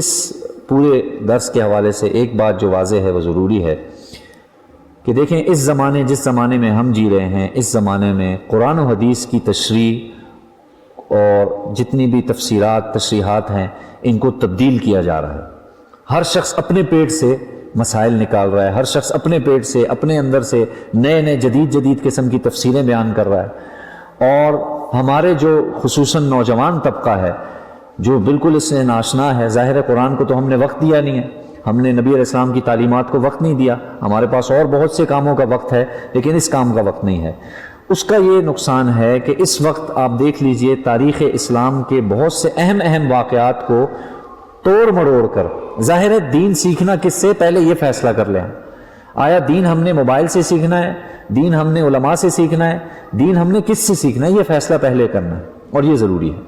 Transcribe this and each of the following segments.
اس پورے درس کے حوالے سے ایک بات جو واضح ہے وہ ضروری ہے کہ دیکھیں جس زمانے میں ہم جی رہے ہیں، اس زمانے میں قرآن و حدیث کی تشریح اور جتنی بھی تشریحات ہیں ان کو تبدیل کیا جا رہا ہے۔ ہر شخص اپنے پیٹ سے مسائل نکال رہا ہے، ہر شخص اپنے پیٹ سے، اپنے اندر سے نئے جدید قسم کی تفسیریں بیان کر رہا ہے، اور ہمارے جو خصوصاً نوجوان طبقہ ہے جو بالکل اس سے ناشنا ہے، ظاہر ہے قرآن کو تو ہم نے وقت دیا نہیں ہے، ہم نے نبی علیہ السلام کی تعلیمات کو وقت نہیں دیا، ہمارے پاس اور بہت سے کاموں کا وقت ہے لیکن اس کام کا وقت نہیں ہے۔ اس کا یہ نقصان ہے کہ اس وقت آپ دیکھ لیجئے تاریخ اسلام کے بہت سے اہم واقعات کو توڑ مڑوڑ کر، ظاہر ہے دین سیکھنا کس سے، پہلے یہ فیصلہ کر لیں، آیا دین ہم نے موبائل سے سیکھنا ہے، دین ہم نے علماء سے سیکھنا ہے، دین ہم نے کس سے سیکھنا ہے، یہ فیصلہ پہلے کرنا ہے اور یہ ضروری ہے۔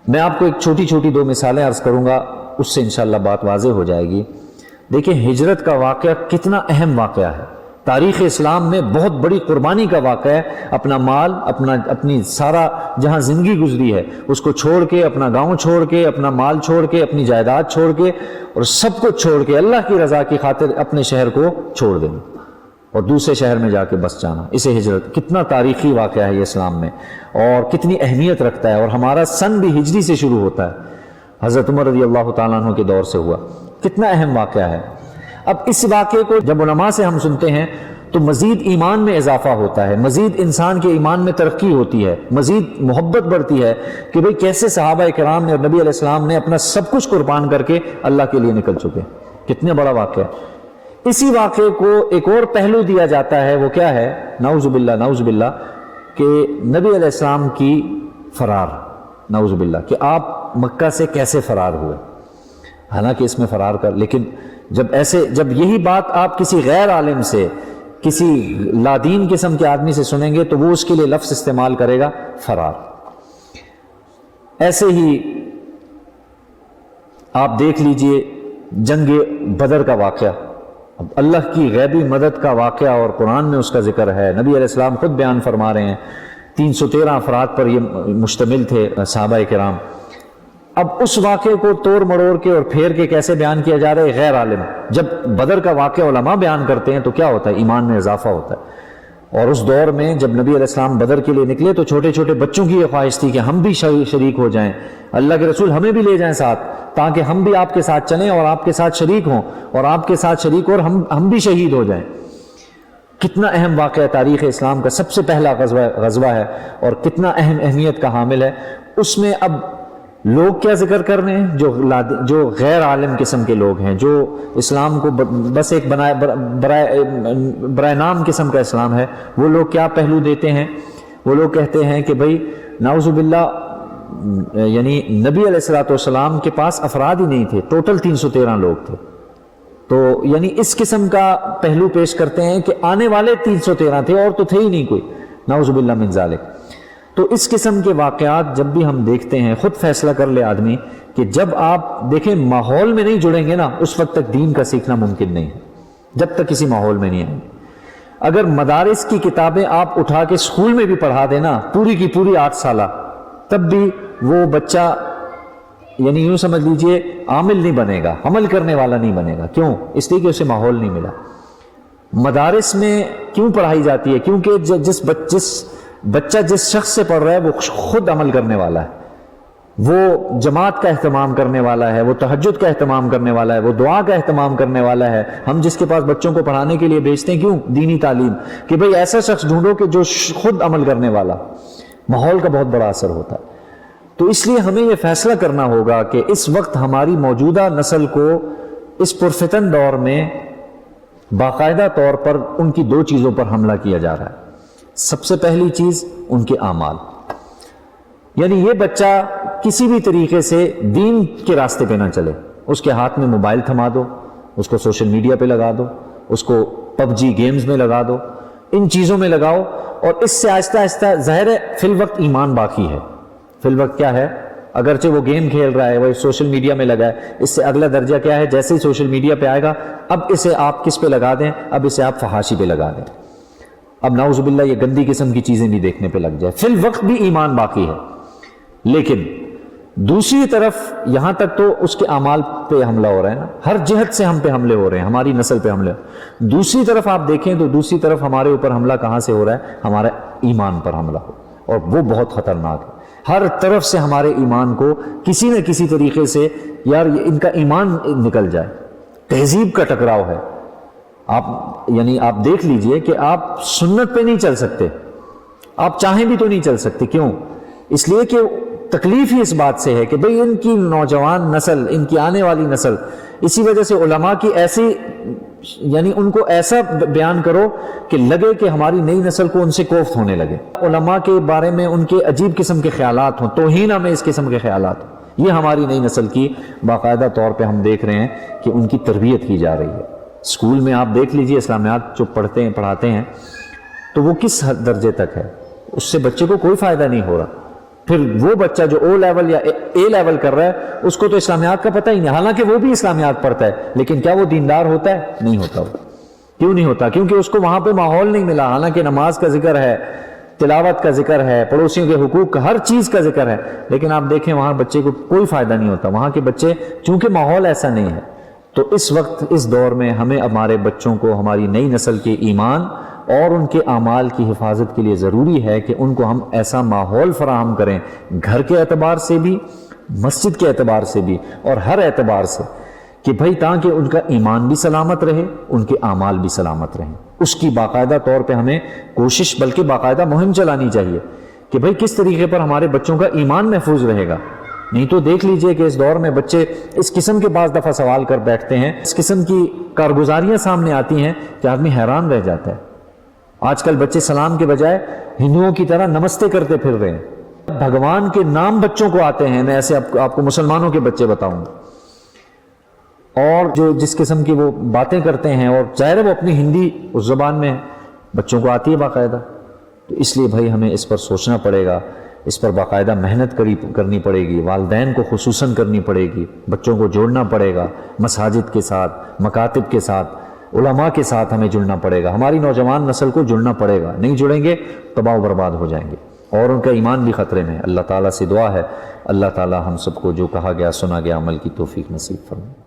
میں آپ کو ایک چھوٹی 2 مثالیں عرض کروں گا، اس سے انشاءاللہ بات واضح ہو جائے گی۔ دیکھیں ہجرت کا واقعہ کتنا اہم واقعہ ہے، تاریخ اسلام میں بہت بڑی قربانی کا واقعہ ہے، اپنا مال، اپنی سارا جہاں زندگی گزری ہے اس کو چھوڑ کے، اپنا گاؤں چھوڑ کے، اپنا مال چھوڑ کے، اپنی جائیداد چھوڑ کے اور سب کچھ چھوڑ کے اللہ کی رضا کی خاطر اپنے شہر کو چھوڑ دینا اور دوسرے شہر میں جا کے بس جانا، اسے ہجرت۔ کتنا تاریخی واقعہ ہے یہ اسلام میں اور کتنی اہمیت رکھتا ہے، اور ہمارا سن بھی ہجری سے شروع ہوتا ہے، حضرت عمر رضی اللہ تعالیٰ عنہ کے دور سے ہوا، کتنا اہم واقعہ ہے۔ اب اس واقعے کو جب علماء سے ہم سنتے ہیں تو مزید ایمان میں اضافہ ہوتا ہے، مزید انسان کے ایمان میں ترقی ہوتی ہے، مزید محبت بڑھتی ہے کہ بھئی کیسے صحابہ کرام نے اور نبی علیہ السلام نے اپنا سب کچھ قربان کر کے اللہ کے لیے نکل چکے، کتنا بڑا واقعہ ہے۔ اسی واقعے کو ایک اور پہلو دیا جاتا ہے، وہ کیا ہے، نعوذ باللہ کہ نبی علیہ السلام کی فرار، نعوذ باللہ کہ آپ مکہ سے کیسے فرار ہوئے، حالانکہ اس میں فرار کر، لیکن جب یہی بات آپ کسی غیر عالم سے، کسی لادین قسم کے آدمی سے سنیں گے تو وہ اس کے لیے لفظ استعمال کرے گا فرار۔ ایسے ہی آپ دیکھ لیجئے جنگ بدر کا واقعہ، اب اللہ کی غیبی مدد کا واقعہ اور قرآن میں اس کا ذکر ہے، نبی علیہ السلام خود بیان فرما رہے ہیں، 313 افراد پر یہ مشتمل تھے صحابہ کرام۔ اب اس واقعے کو توڑ مڑوڑ کے اور پھیر کے کیسے بیان کیا جا رہا ہے، غیر عالم۔ جب بدر کا واقعہ علماء بیان کرتے ہیں تو کیا ہوتا ہے، ایمان میں اضافہ ہوتا ہے۔ اور اس دور میں جب نبی علیہ السلام بدر کے لیے نکلے تو چھوٹے چھوٹے بچوں کی یہ خواہش تھی کہ ہم بھی شریک ہو جائیں، اللہ کے رسول ہمیں بھی لے جائیں ساتھ، تاکہ ہم بھی آپ کے ساتھ چلیں اور آپ کے ساتھ شریک ہوں، اور آپ کے ساتھ شریک اور ہم بھی شہید ہو جائیں۔ کتنا اہم واقعہ تاریخ اسلام کا سب سے پہلا غزوہ ہے اور کتنا اہمیت کا حامل ہے۔ اس میں اب لوگ کیا ذکر کر رہے ہیں، جو غیر عالم قسم کے لوگ ہیں، جو اسلام کو بس ایک برائے نام قسم کا اسلام ہے، وہ لوگ کیا پہلو دیتے ہیں، وہ لوگ کہتے ہیں کہ بھئی نعوذ باللہ یعنی نبی علیہ السلام کے پاس افراد ہی نہیں تھے، ٹوٹل 313 لوگ تھے، تو یعنی اس قسم کا پہلو پیش کرتے ہیں کہ آنے والے 313 تھے اور تو تھے ہی نہیں کوئی، نعوذ باللہ من ذالک۔ تو اس قسم کے واقعات جب بھی ہم دیکھتے ہیں، خود فیصلہ کر لے آدمی کہ جب آپ دیکھیں ماحول میں نہیں جڑیں گے نا، اس وقت تک دین کا سیکھنا ممکن نہیں ہے، جب تک کسی ماحول میں نہیں آئیں گے۔ اگر مدارس کی کتابیں آپ اٹھا کے اسکول میں بھی پڑھا دینا پوری کی پوری 8 سالہ، تب بھی وہ بچہ یعنی یوں سمجھ لیجئے عامل نہیں بنے گا، عمل کرنے والا نہیں بنے گا۔ کیوں؟ اس لیے کہ اسے ماحول نہیں ملا۔ مدارس میں کیوں پڑھائی جاتی ہے؟ کیونکہ بچہ جس شخص سے پڑھ رہا ہے وہ خود عمل کرنے والا ہے، وہ جماعت کا اہتمام کرنے والا ہے، وہ تہجد کا اہتمام کرنے والا ہے، وہ دعا کا اہتمام کرنے والا ہے۔ ہم جس کے پاس بچوں کو پڑھانے کے لیے بھیجتے ہیں، کیوں؟ دینی تعلیم، کہ بھئی ایسا شخص ڈھونڈو کہ جو خود عمل کرنے والا۔ ماحول کا بہت بڑا اثر ہوتا ہے۔ تو اس لیے ہمیں یہ فیصلہ کرنا ہوگا کہ اس وقت ہماری موجودہ نسل کو اس پرفتن دور میں باقاعدہ طور پر ان کی 2 چیزوں پر حملہ کیا جا رہا ہے۔ سب سے پہلی چیز ان کے اعمال، یعنی یہ بچہ کسی بھی طریقے سے دین کے راستے پہ نہ چلے، اس کے ہاتھ میں موبائل تھما دو، اس کو سوشل میڈیا پہ لگا دو، اس کو PUBG گیمز میں لگا دو، ان چیزوں میں لگاؤ، اور اس سے آہستہ آہستہ ظاہر ہے فی الوقت ایمان باقی ہے، فی الوقت کیا ہے، اگرچہ وہ گیم کھیل رہا ہے، وہ سوشل میڈیا میں لگا ہے، اس سے اگلا درجہ کیا ہے، جیسے ہی سوشل میڈیا پہ آئے گا اب اسے آپ کس پہ لگا دیں، اب اسے آپ فحاشی پہ لگا دیں، اب نعوذ باللہ یہ گندی قسم کی چیزیں بھی دیکھنے پہ لگ جائے، فی الوقت بھی ایمان باقی ہے۔ لیکن دوسری طرف یہاں تک تو اس کے اعمال پہ حملہ ہو رہا ہے نا، ہر جہت سے ہم پہ حملے ہو رہے ہیں، ہماری نسل پہ حملے. دوسری طرف آپ دیکھیں تو دوسری طرف ہمارے اوپر حملہ کہاں سے ہو رہا ہے؟ ہمارے ایمان پر حملہ ہو، اور وہ بہت خطرناک ہے. ہر طرف سے ہمارے ایمان کو کسی نہ کسی طریقے سے یار ان کا ایمان نکل جائے. تہذیب کا ٹکراؤ ہے. آپ دیکھ لیجئے کہ آپ سنت پہ نہیں چل سکتے، آپ چاہیں بھی تو نہیں چل سکتے. کیوں؟ اس لیے کہ تکلیف ہی اس بات سے ہے کہ بھئی ان کی نوجوان نسل، ان کی آنے والی نسل، اسی وجہ سے علماء کی ایسی ان کو ایسا بیان کرو کہ لگے کہ ہماری نئی نسل کو ان سے کوفت ہونے لگے. علماء کے بارے میں ان کے عجیب قسم کے خیالات ہوں، توہین میں اس قسم کے خیالات ہوں. یہ ہماری نئی نسل کی باقاعدہ طور پہ ہم دیکھ رہے ہیں کہ ان کی تربیت کی جا رہی ہے. اسکول میں آپ دیکھ لیجئے اسلامیات جو پڑھاتے ہیں تو وہ کس درجے تک ہے؟ اس سے بچے کو کوئی فائدہ نہیں ہو رہا. پھر وہ بچہ جو او لیول یا اے لیول کر رہا ہے اس کو تو اسلامیات کا پتہ ہی نہیں، حالانکہ وہ بھی اسلامیات پڑھتا ہے، لیکن کیا وہ دیندار ہوتا ہے؟ نہیں ہوتا. وہ کیوں نہیں ہوتا؟ کیونکہ اس کو وہاں پہ ماحول نہیں ملا. حالانکہ نماز کا ذکر ہے، تلاوت کا ذکر ہے، پڑوسیوں کے حقوق کا، ہر چیز کا ذکر ہے، لیکن آپ دیکھیں وہاں بچے کو کوئی فائدہ نہیں ہوتا. وہاں کے بچے چونکہ ماحول ایسا نہیں ہے. تو اس وقت اس دور میں ہمیں ہمارے بچوں کو، ہماری نئی نسل کے ایمان اور ان کے اعمال کی حفاظت کے لیے ضروری ہے کہ ان کو ہم ایسا ماحول فراہم کریں، گھر کے اعتبار سے بھی، مسجد کے اعتبار سے بھی، اور ہر اعتبار سے، کہ بھئی تاکہ ان کا ایمان بھی سلامت رہے، ان کے اعمال بھی سلامت رہیں. اس کی باقاعدہ طور پہ ہمیں کوشش، بلکہ باقاعدہ مہم چلانی چاہیے کہ بھئی کس طریقے پر ہمارے بچوں کا ایمان محفوظ رہے گا. نہیں تو دیکھ لیجئے کہ اس دور میں بچے اس قسم کے بعض دفعہ سوال کر بیٹھتے ہیں، اس قسم کی کارگزاریاں سامنے آتی ہیں کہ آدمی حیران رہ جاتا ہے. آج کل بچے سلام کے بجائے ہندوؤں کی طرح نمستے کرتے پھر رہے ہیں. بھگوان کے نام بچوں کو آتے ہیں. میں ایسے آپ کو مسلمانوں کے بچے بتاؤں، اور جو جس قسم کی وہ باتیں کرتے ہیں، اور ظاہر ہے وہ اپنی ہندی اس زبان میں بچوں کو آتی ہے باقاعدہ. تو اس لیے بھائی ہمیں اس پر سوچنا پڑے گا، اس پر باقاعدہ محنت کرنی پڑے گی. والدین کو خصوصاً کرنی پڑے گی، بچوں کو جوڑنا پڑے گا، مساجد کے ساتھ، مکاتب کے ساتھ، علماء کے ساتھ ہمیں جڑنا پڑے گا. ہماری نوجوان نسل کو جڑنا پڑے گا. نہیں جڑیں گے تباہ و برباد ہو جائیں گے، اور ان کا ایمان بھی خطرے میں ہے. اللہ تعالیٰ سے دعا ہے اللہ تعالیٰ ہم سب کو جو کہا گیا سنا گیا عمل کی توفیق نصیب فرمائے.